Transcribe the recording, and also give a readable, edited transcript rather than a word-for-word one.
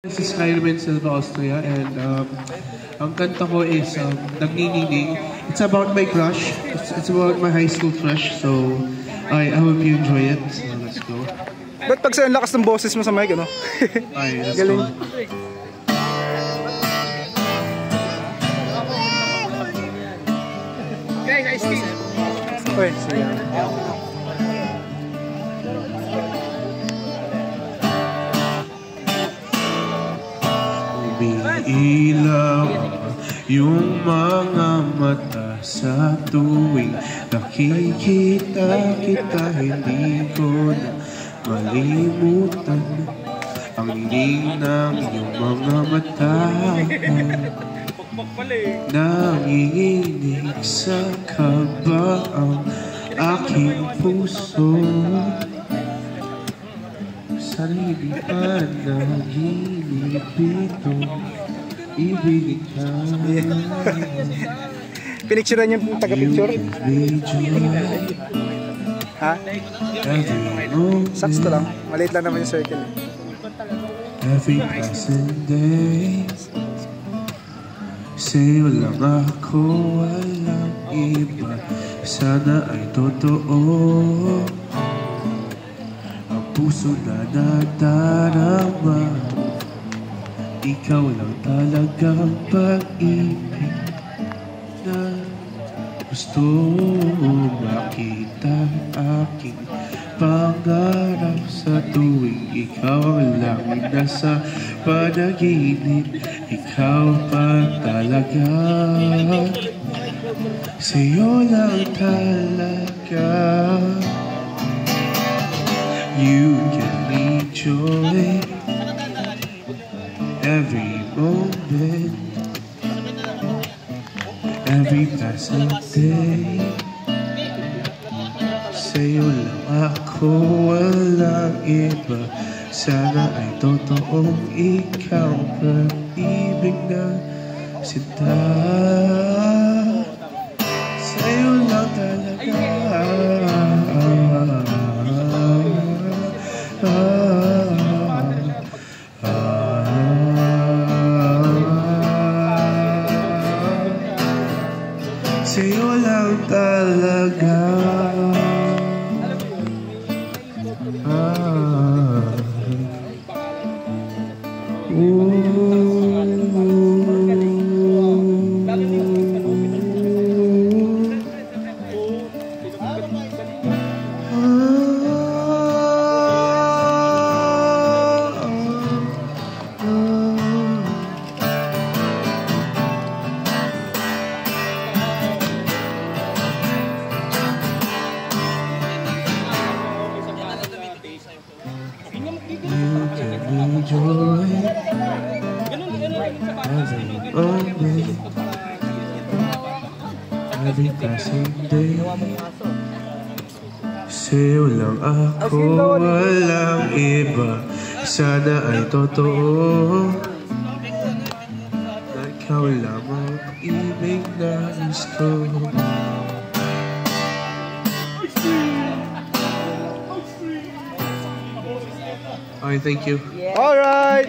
This is Kyle Silva, Austria, and ang kanta ko is Nagniningning. It's about my crush. It's about my high school crush, so I hope you enjoy it. So let's go. Ba't pag sa lakas ng boses mo sa mic, ano? Ay, let's galing. Go. Guys, I see. Uy, sige. Umiilaw yung mga mata sa tuwing nakikita kita, hindi ko na malimutan ang hiling ng iyong mga mata. Nanginginig sa kaba ang aking puso. Sarili pa naginip ito, ibigin ka. Pinicturean yung taga-picture? Ha? Saks to lang. Maliit lang naman yung circle. Every passing day, sa'yo lang ako, walang iba. Sana ay totoo ang puso na nadarama. Ikaw lang talagang pag-ibig na gusto makita aking pangarap sa tuwing ikaw lang nasa panaginip. Ikaw pa talaga, sa'yo lang talaga. You give me joy every moment, every passing day. Sa'yo lang ako, walang iba. Sana ay totoong ikaw pag-ibig na sinta. Sa'yo lang talaga. Sa'yo lang talaga. Joy every passing day. Sa'yo lang ako, walang iba. Sana ay totoo na ikaw lang ang ibig na gusto. Alright, thank you. Alright!